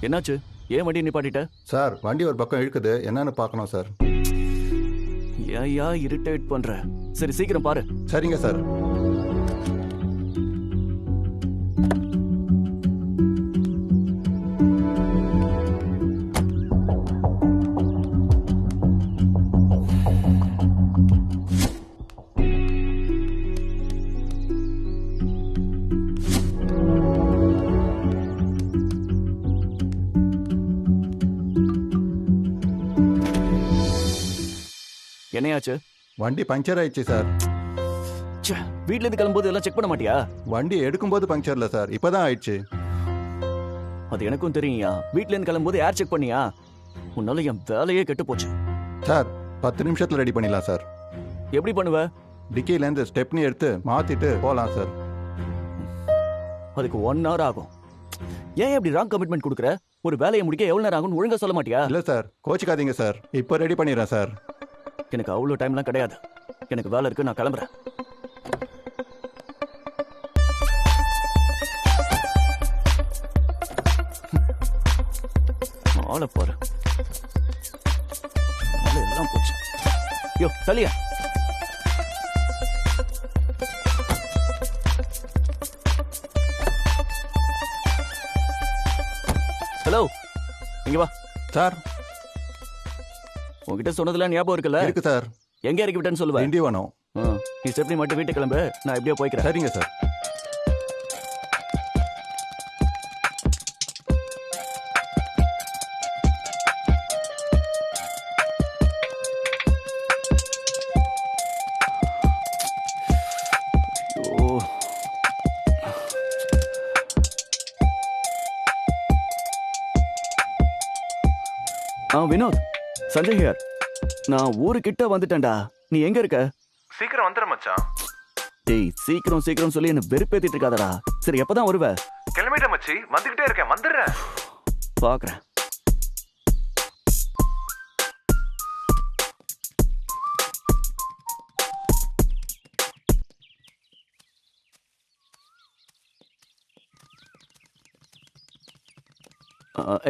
என்னாச்சு? ஏன் வண்டி நிப்பாட்டிட்ட? சார் வண்டி ஒரு பக்கம் இழுக்குது, என்னன்னு பார்க்கணும் சார். ஏயா இரிட்டேட் பண்ற? சரி சீக்கிரம் பாரு. சரிங்க சார். என்னையாச்சு? வண்டி பஞ்சர் ஆயிடுச்சு சார். வீட்ல இருந்து கிளம்பும்போது எல்லாம் செக் பண்ண மாட்டியா? வண்டி எடுக்கும்போது பஞ்சர் இல்ல சார், இப்பதான் ஆயிடுச்சு. அது எனக்கும் தெரியும்யா. வீட்ல இருந்து கிளம்பும்போது ஏர் செக் பண்ணியா? உன்னால என் வேலையே கெட்டு போச்சு. சார் 10 நிமிஷத்துல ரெடி பண்ணிடலாம் சார். எப்படி பண்ணுவ? டிக்கில இருந்து ஸ்டெப்னி எடுத்து மாத்திட்டு போலாம் சார். அதுக்கு 1 hour ஆகும். ஏன் இப்படி ராங் கமிட்மெண்ட் கொடுக்குற? ஒரு வேலையை முடிக்க எவ்வளவு நேரம் ஆகும்னு ஒழுங்கா சொல்ல மாட்டியா? இல்ல சார், கோச்சிக்காதீங்க சார், இப்போ ரெடி பண்ணிடுறேன் சார். எனக்கு அவ்வளோ டைம்லாம் கிடையாது. எனக்கு வேலை இருக்கு, நான் கிளம்புறேன். ஆளை பாரு, எல்லாம் போச்சு. யோ தலியா, ஹலோ இங்க வா. சார் உங்ககிட்ட சொன்னதுல ஞாபகம் இருக்குல்ல? இருக்கு சார். எங்க இறக்கி விட்டேன்னு சொல்லுவேன். திண்டிவனம். நீ ஸ்டெப்னி மட்டும் வீட்டுக்கு கிளம்பு, நான் எப்படியோ போய்க்கிறேன். சரிங்க சார். வினோத், சஞ்சய் ஹியர். நான் ஊருக்கிட்ட வந்துட்டேன்டா. நீ எங்க இருக்க? சீக்கிரம் வந்துடுற மச்சான். டேய் சீக்கிரம் சீக்கிரம் சொல்லி என்ன வெறுப்பேத்திட்டு இருக்காதடா. சரி எப்பதான் வருவ? கிளம்பிட்ட மச்சி, வந்துகிட்டே இருக்கேன், வந்துடுறேன். பாக்குறேன்.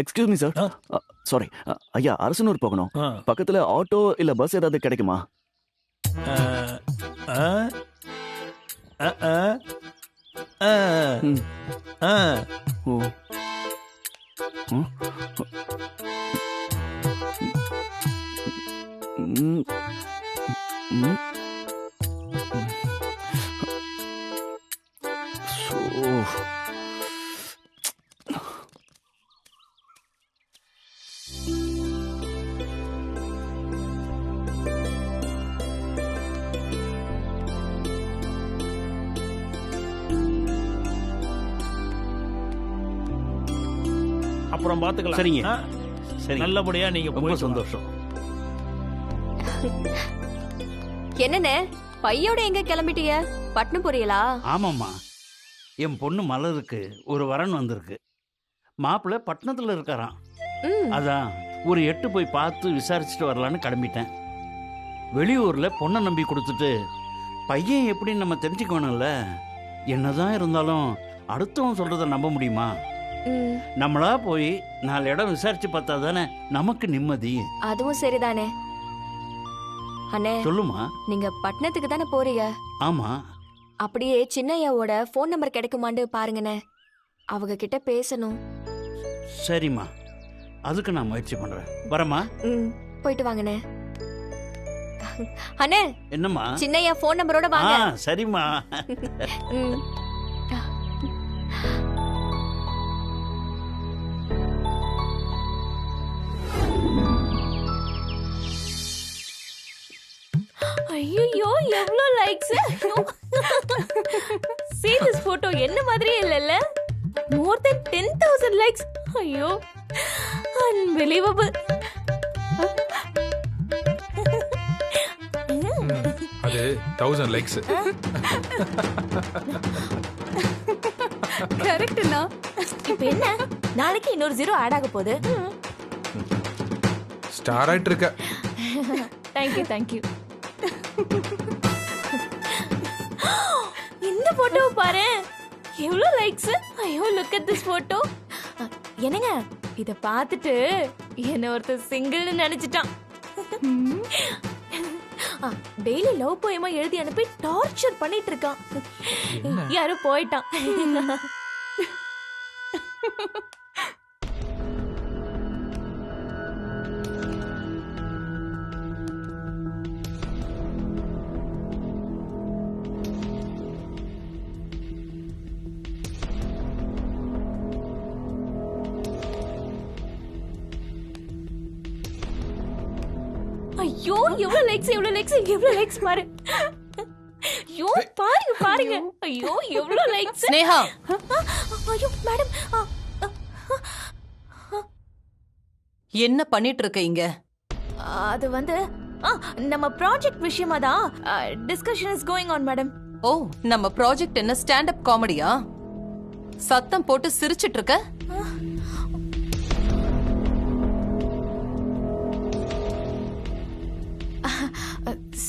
Excuse me sir. சாரி ஐயா, அரசனூர் போகணும். பக்கத்துல ஆட்டோ இல்ல பஸ் ஏதாவது கிடைக்குமா? அப்புறம் பாத்துக்கலாம். சரிங்க, சரி, நல்லபடியா நீங்க ரொம்ப சந்தோஷம். என்னண்ணே பையோட எங்க கிளம்பிட்டீங்க? பட்னம் போறீங்களா? ஆமாம்மா, என் பொண்ணு மலருக்கு ஒரு வரன் வந்திருக்கு. மாப்பிள்ளை பட்டணத்துல இருக்காராம். அதான் ஒரு 8 போய் பார்த்து விசாரிச்சுட்டு வரலான்னு கிளம்பிட்டேன். வெளியூர்ல பொண்ணை நம்பி கொடுத்துட்டு பையன் எப்படின்னு நம்ம தெரிஞ்சுக்கணும்ல. என்னதான் இருந்தாலும் அடுத்தவன் சொல்றதை நம்ப முடியுமா? நம்மளா போய் 4 இடம் விசாரிச்சு பார்த்தா தானே நமக்கு நிம்மதி. அதுவும் சரிதானே. அண்ணே சொல்லுமா. நீங்க பட்டணத்துக்கு தானே போறீங்க? ஆமா. அப்படியே சின்னையாவோட போன் நம்பர் கிடைக்குமான்னு பாருங்கண்ணே, அவங்க கிட்ட பேசணும். சரிம்மா, அதுக்கு நான் முயற்சி பண்றேன். வரமா? போயிட்டு வாங்கண்ணே. அண்ணே என்னம்மா? சின்னையா போன் நம்பரோட வாங்க. சரிம்மா. ஐயோ எவ்வளவு லைக்ஸ். See this photo என்ன மாதிரியே இல்லல்ல? More than 10,000 likes. ஐயோ unbelievable. அது 1000 likes. கரெக்ட்னா. இப்ப என்ன நாளைக்கு இன்னொரு 0 ஆட் ஆக போகுது. ஸ்டார் ஆயிட்டு இருக்க. தேங்க்யூ. இந்த போட்டோ பாரு, எவ்வளவு லைக்ஸ். ஐயோ, லுக் அட் திஸ் போட்டோ. என்னங்க, இத பார்த்துட்டு என்ன ஒருத்தர் சிங்கிள்னு நினைச்சிட்டான். டெய்லி லவ் போயமா எழுதி அனுப்பி டார்ச்சர் பண்ணிட்டு இருக்கான். யாரோ போயிட்டான். ஐயோ, எவ்வளவு லைக்ஸ் பாரு. ஐயோ, பாருங்க. ஐயோ, எவ்வளவு லைக்ஸ். ஸ்னேகா, ஐயோ மேடம், என்ன பண்ணிட்டு இருக்க இங்க? அது வந்து நம்ம ப்ராஜெக்ட் விஷயமா தான் discussion is going on madam. Oh, நம்ம ப்ராஜெக்ட் என்ன ஸ்டாண்ட் அப் காமெடியா? சத்தம் போட்டு சிரிச்சிட்டு இருக்க.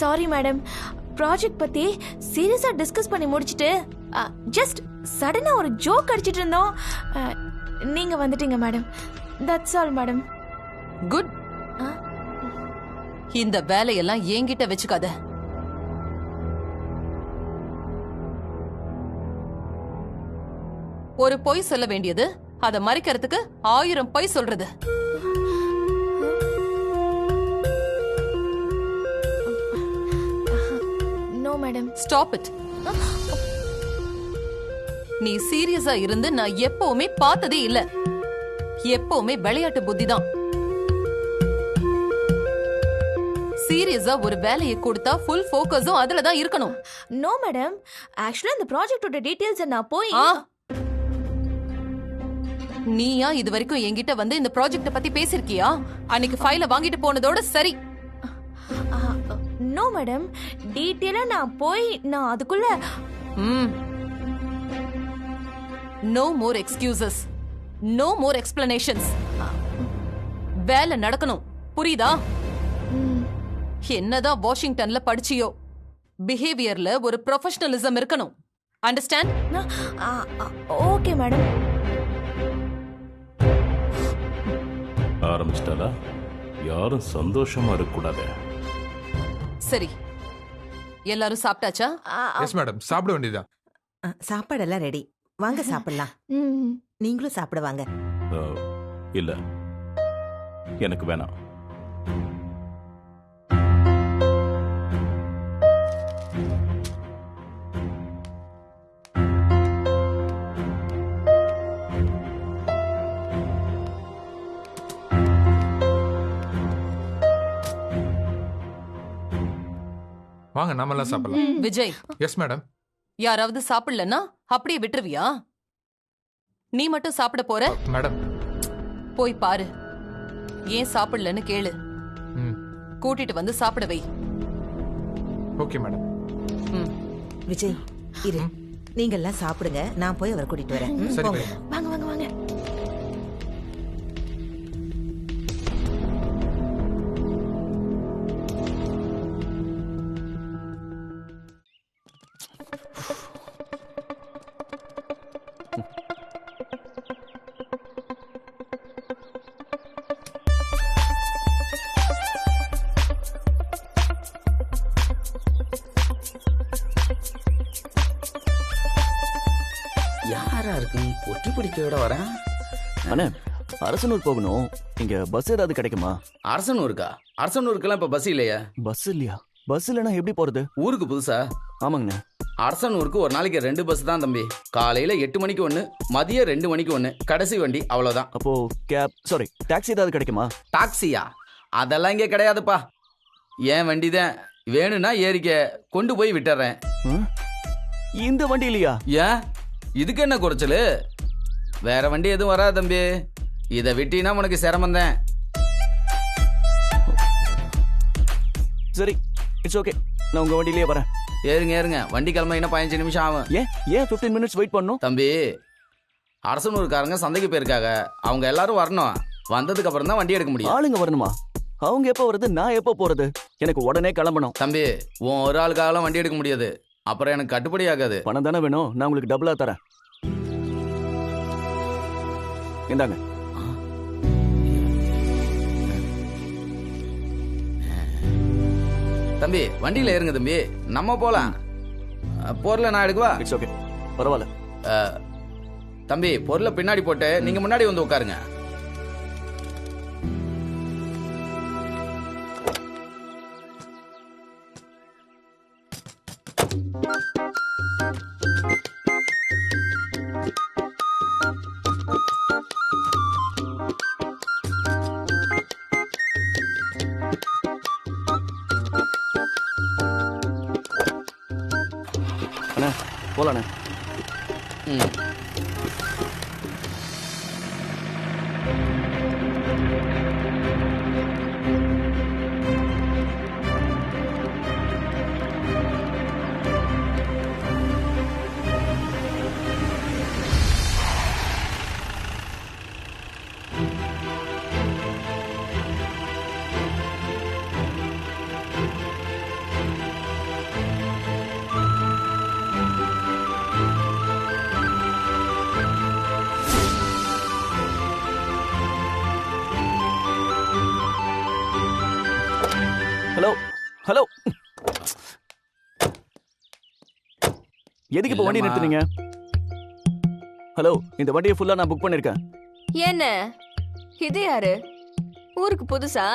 சாரி மேடம், ப்ராஜெக்ட் பத்தி சீரியஸா டிஸ்கஸ் பண்ணி முடிச்சிட்டு ஜஸ்ட் சடனா ஒரு ஜோக் அடிச்சிட்டு இருந்தோம். நீங்க வந்துட்டீங்க madam. That's all madam. Good. இந்த வேலையெல்லாம் என்கிட்ட வச்சுக்காத. ஒரு பொய் சொல்ல வேண்டியது அதை மறைக்கிறதுக்கு 1000 பொய் சொல்றது. No madam. Stop it. நீ சீரியஸா இருந்து நான் எப்பவுமே பார்த்ததே இல்ல. எப்பவுமே விளையாட்டு புத்தி தான். சீரியஸா ஒரு வேலையை கொடுத்தா ஃபுல் ஃபோக்கஸும் அதுல தான் இருக்கணும். நோ மேடம், ஆக்சுவலா இந்த ப்ராஜெக்ட்டோட டீடைல்ஸ் நான் போய் நீயா இது வரைக்கும் என்கிட்ட வந்து இந்த ப்ராஜெக்ட பத்தி பேசிருக்கியா? அன்னைக்கு ஃபைல வாங்கிட்டு போனதோட சரி. நோ மேடம், டீடைலா நான் அதுக்குள்ள no more excuses, no more explanations. வேலை நடக்கணும், புரியுதா? என்னதான் வாஷிங்டன்ல படிச்சியோ, பிஹேவியர்ல ஒரு ப்ரொஃபஷனலிசம் இருக்கணும். அண்டர்ஸ்டாண்ட்? Okay madam. ஆரம்பிச்சிட்டாலா? யாரும் சந்தோஷமா இருக்கக்கூடாது. சரி, எல்லாரும் சாப்பிட்டாச்சா? எஸ் மேடம், சாப்பிட வேண்டியதா? சாப்பாடெல்லாம் ரெடி, வாங்க சாப்பிடலாம். நீங்களும் சாப்பிட வாங்க. இல்ல, எனக்கு வேணாம். வாங்க, நாமெல்லாம் சாப்பிடலாம். விஜய். Yes madam. யாராவது சாப்பிடலன்னா அப்படியே விட்டுருவியா? நீ மட்டும் சாப்பிட போற? மேடம், போய் பாரு, ஏன் சாப்பிடலன்னு கேளு. கூட்டிட்டு வந்து சாப்பிட வை. Okay madam. விஜய் இரு, நீங்க எல்லாம் சாப்பிடுங்க, நான் போய் அவரை கூட்டிட்டு வரேன். சரி, போங்க. வாங்க வாங்க வாங்க. யாரா இருக்கு? பொட்டி பிடிக்க விட வரேன். அண்ணே, அரசனூர் போகணும். இங்க பஸ் ஏதாவது கிடைக்குமா? அரசனூருக்கா? அரசனூருக்கெல்லாம் இப்ப பஸ் இல்லையா? பஸ் இல்லையா? பஸ் இல்லைன்னா எப்படி போறது? ஊருக்கு புதுசா? ஆமாங்கண்ணே. அரசனூருக்கு ஒரு நாளைக்கு 2 பஸ் தான் தம்பி. காலையில 8 மணிக்கு 1, மதியம் 2 மணிக்கு 1, கடைசி வண்டி, அவ்வளவுதான். அப்போ டாக்ஸி ஏதாவது கிடைக்குமா? டாக்ஸியா? அதெல்லாம் இங்க கிடையாதுப்பா. ஏன் வண்டி தான், வேணும்னா ஏறிக்க, கொண்டு போய் விட்டுறேன். இந்த வண்டி இல்லையா? ஏன், இதுக்கு என்ன குறைச்சலு? வேற வண்டி எதுவும் வராது தம்பி. இதை விட்டினா உனக்கு சிரமம் தான். சரி, இட்ஸ் ஓகே, நான் உங்க வண்டியிலேயே வரேன். ஏறுங்க ஏறுங்க, வண்டி கிளம்ப இன்னும் 15 நிமிஷம் ஆகும். ஏன் 15 மினிட்ஸ் வெயிட் பண்ணும்? தம்பி, அரசனூருக்காரங்க சந்தைக்கு போயிருக்காங்க. அவங்க எல்லாரும் வரணும். வந்ததுக்கு அப்புறம் தான் வண்டி எடுக்க முடியும். ஆளுங்க வரணுமா? அவங்க எப்போ வருது, நான் எப்போ போறது? எனக்கு உடனே கிளம்பணும். தம்பி, உன் ஒரு ஆளுக்காகலாம் வண்டி எடுக்க முடியாது. அப்புறம் எனக்கு கட்டுப்படி ஆகாது. பணம் தானே வேணும், நான் உங்களுக்கு டபுளா தரேன். இந்தாங்க. தம்பி, வண்டியில ஏறுங்க தம்பி, நம்ம போலாம். பொருளை நான் எடுக்கவா? இட்ஸ் ஓகே, பரவாயில்ல. தம்பி, பொருளை பின்னாடி போட்டு நீங்க முன்னாடி வந்து உட்காருங்க. அண்ணா போலாண்ணே. ம். ஹலோ ஹலோ, எதுக்கு இப்போ வண்டி இல்லம்மா. நிறுத்துனீங்க? ஹலோ, இந்த வண்டியை ஃபுல்லா நான் புக் பண்ணிருக்கேன். என்ன இது யாரு? ஊருக்கு புதுசா?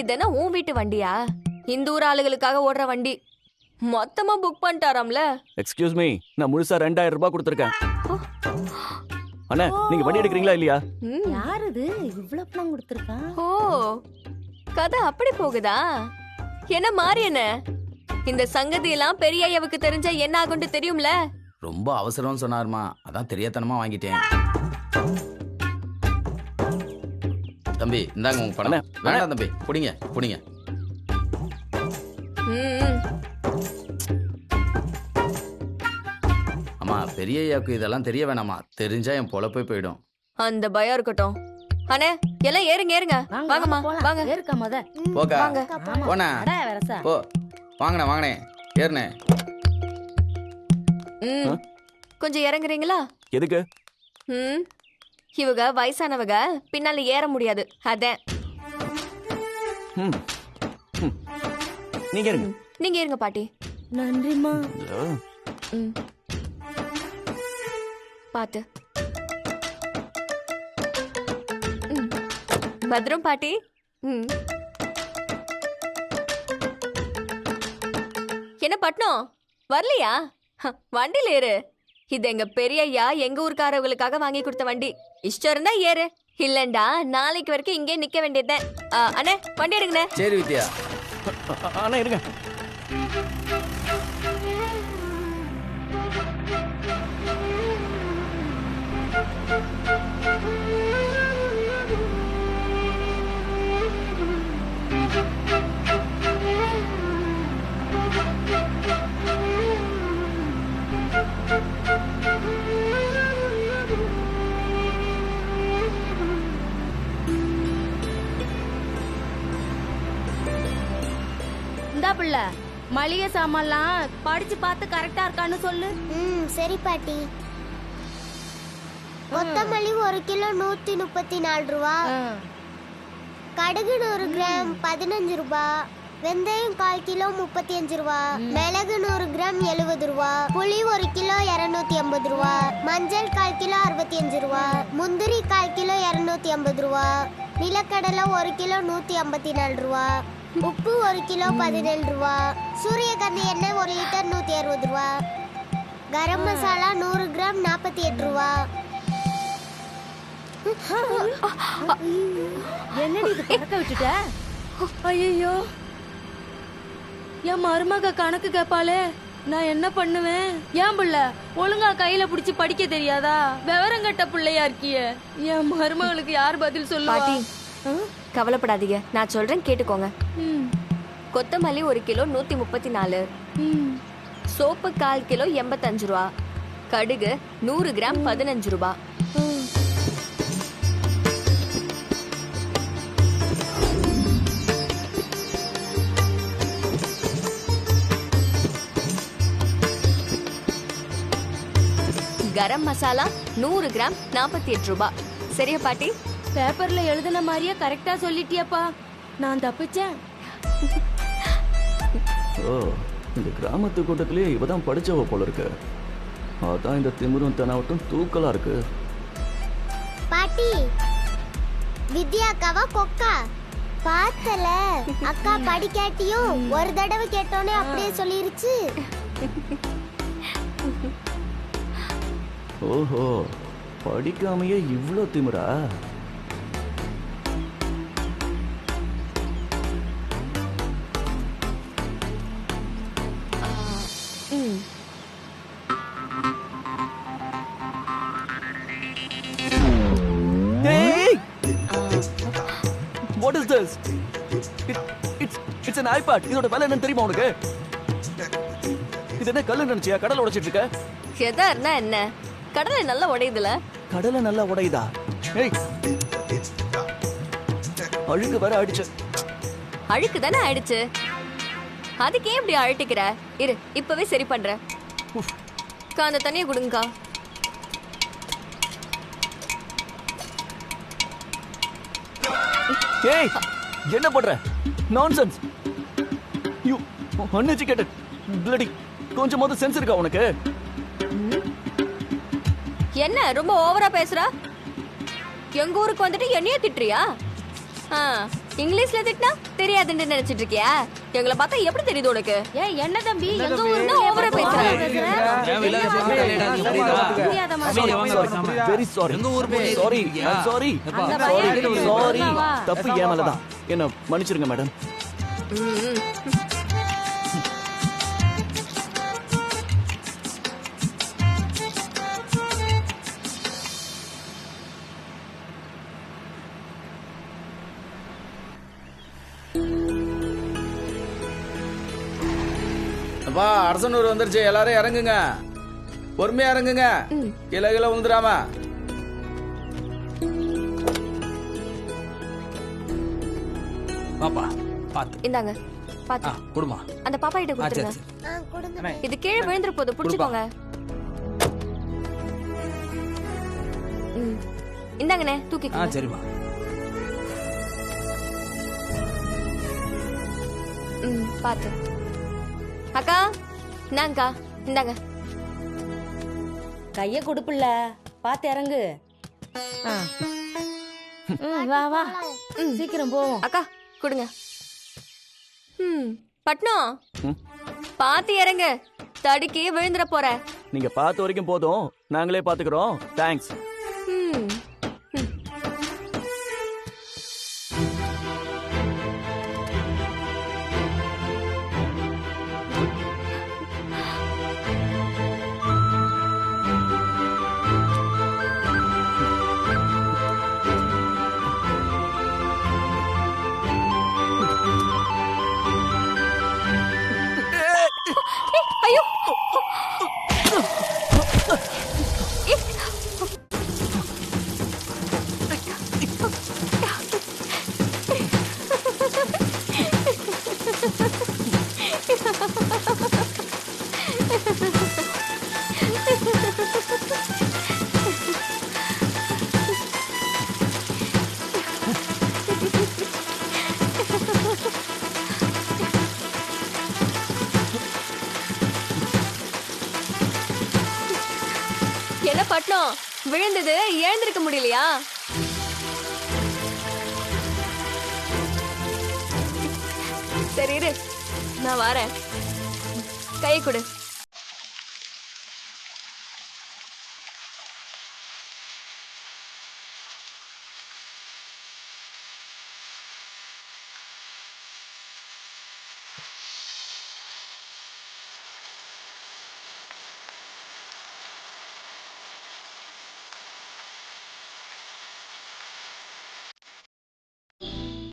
இதென்ன உன் வீட்டு வண்டியா? இந்த ஊர் ஆளுகளுக்காக ஓடுற வண்டி. மொத்தமா புக் பண்ணிட்டாராம்ல. எக்ஸ்கியூஸ் மீ, நான் முழுசா 2000 ரூபாய் கொடுத்துருக்கேன். அண்ணா, நீங்க வண்டி எடுக்கிறீங்களா இல்லையா? யார் இது இவ்வளவு பணம் கொடுத்துருக்கான்? ஓ, கதை அப்படி போகுதா? என்ன மாறி என்ன? இந்த சங்கதி எல்லாம் பெரிய ஐயாவுக்கு தெரிஞ்சா என்ன ஆகும்னு தெரியும்ல. ரொம்ப அவசரம்னு சொன்னாருமா, அதான் தெரியாதனமா வாங்கிட்டேன். தம்பி, இந்தாங்க உங்க பணம். வேண்டாம் தம்பி, குடிங்க குடிங்க. அம்மா, பெரிய ஐயாவுக்கு இதெல்லாம் தெரிய வேணாமா, தெரிஞ்சா என் பொழப்பே போயிடும். அந்த பயம் இருக்கட்டும். அண்ணே, எல்லாம் ஏறுங்க ஏறுங்க. வாங்கம்மா வாங்க. ஏறுக்கா முத. போக்கா வாங்க. போண்ணா. அடா வரசா. போ, வாங்கண்ணே வாங்கண்ணே, ஏறுண்ணே. கொஞ்சம் இறங்குறீங்களா? எதுக்கு? இவங்க வயசானவங்க, பின்னால ஏற முடியாது, அதான். நீங்க இருங்க. நீங்க இருங்க பாட்டி. நன்றிமா. பாத்து. பத்ரம் பாட்டி. என்ன பட்னம் வரலையா? வண்டியில ஏறு. இது எங்க பெரிய ஐயா எங்க ஊருக்காரவங்களுக்காக வாங்கி கொடுத்த வண்டி. இஷ்டம் இருந்தா ஏறு, இல்லண்டா நாளைக்கு வரைக்கும் இங்கே நிக்க வேண்டியதுதான். அண்ணே, வண்டி எடுங்கண்ணே. சரி வித்யா. அண்ணா இருங்க. இந்தா பிள்ளை, மளிகை சாமான்லாம் படிச்சு பார்த்து கரெக்டா இருக்கான்னு சொல்லு. சரி பாட்டி. கொத்தமல்லி 1 கிலோ 134 ரூபா, கடுகு 100 கிராம் 15 ரூபா, வெந்தயம் 1/4 கிலோ 35 ரூபா, மிளகு 100 கிராம் 70 ரூபா, புளி 1 கிலோ 250 ரூபா, மஞ்சள் 1/4 கிலோ 65 ரூபா, முந்திரி 1/4 கிலோ 250 ரூபா, நிலக்கடலை 1 கிலோ 154 ரூபா, உப்பு 1 கிலோ 17 ரூபா, சூரியகாந்தி எண்ணெய் 1 லிட்டர் 160 ரூபா, கரம் மசாலா 100 கிராம் 48 ரூபா. என்னடி இது கணக்க விட்டுட்ட? ஐயோ, என் மருமக கணக்கு கேப்பாளே, நான் என்ன பண்ணுவேன்? ஏன் பிள்ளை ஒழுங்கா கையில புடிச்சு படிக்க தெரியாதா? விவரங்கட்ட பிள்ளையா இருக்கிய, என் மருமகளுக்கு யார் பதில் சொல்லுவா? கவலைப்படாதீங்க, நான் சொல்றேன் கேட்டுக்கோங்க. கொத்தமல்லி 1 கிலோ 134, சோப்பு 1/4 கிலோ 85 ரூபா, கடுகு 100 கிராம் 15 ரூபாய். கரம் மசாலா 100 கிராம் 48 ரூபாய். சரியா பாட்டி? பேப்பர்ல எழுதின மாதிரியே கரெக்டா சொல்லிட்டியாப்பா. நான் தப்பிச்சேன். ஓ, இந்த கிராமத்து கூட்டத்திலேயே இவதான் படிச்சவ போல இருக்கு. அதான் இந்த திமிரும் தெனாவட்டும் தூக்கலா இருக்கு. பாட்டி, வித்யா அக்காவா கொக்கா? பார்த்தல, அக்கா படிக்காட்டியும் ஒரு தடவை கேட்டோன்னே அப்படியே சொல்லிருச்சு. ஓஹோ, படிக்காமையே இவ்ளோ திமிரா? What is this? It's an iPad. இதோட வேலை என்னன்னு தெரியுமா உனக்கு? இது என்ன கல்லு நினைச்சியா? கடலை உடைச்சிட்டு இருக்க? எதார்னா என்ன? கடலை நல்லா உடையுதுல? கடலை நல்லா உடையுதா? ஏய், அழுக்கு வேற ஆயிடுச்சு. அழுக்கு தானே ஆயிடுச்சு. அதுக்கு ஏன் இப்படி அழட்டிக்கிற? இரு, இப்பவே சரி பண்றேன். அந்த தண்ணியை கொடுங்கக்கா. ஏய், என்ன பண்ற? நான்சென்ஸ். You uneducated bloody. கொஞ்சமாவது சென்ஸ் இருக்கா உனக்கு? என்ன ரொம்ப ஓவரா பேசுற? எங்க ஊருக்கு வந்துட்டு என்னைய திட்டுறியா? இங்கிலீஷ்ல திட்டினா தெரியாதுன்னு நினைச்சிட்டு இருக்கியா? எங்களை பார்த்தா எப்படி தெரியுது உனக்கு? ஏய் என்ன தம்பி, எங்க ஊர்ல ஓவரா பேசுற? Very sorry. Sorry, sorry, sorry. தப்பு ஏன் மேலதான். என்ன மன்னிச்சிருங்க மேடம். அப்பா, அரசனூர் வந்துருச்சு. எல்லாரும் இறங்குங்க. பொறுமையா இறங்குங்க. கீழே கீழே விழுந்துடாம. பாப்பா பாத்து. இந்தாங்க பாத்து. குடுமா. அந்த பாப்பா கிட்ட கொடுத்துருங்க. இது கீழே விழுந்துற போது புடிச்சுக்கோங்க. இந்தாங்கண்ணே, தூக்கிக்கோங்க. சரிமா. பாத்து. அக்கா, இந்தாங்கக்கா, இந்தாங்க. கைய கொடுப்புல, பாத்து இறங்கு. வா வா, சீக்கிரம் போவோம். அக்கா கொடுங்க. பட்னம், பாத்து இறங்க. தடுக்கி விழுந்துற போற. நீங்க பார்த்த வரைக்கும் போதும், நாங்களே பாத்துக்கிறோம். தேங்க்ஸ். ஐயோ, என்ன பட்னம், விழுந்தது எழுந்திருக்க முடியலையா? சரி இரு, நான் வரேன். கை கொடு.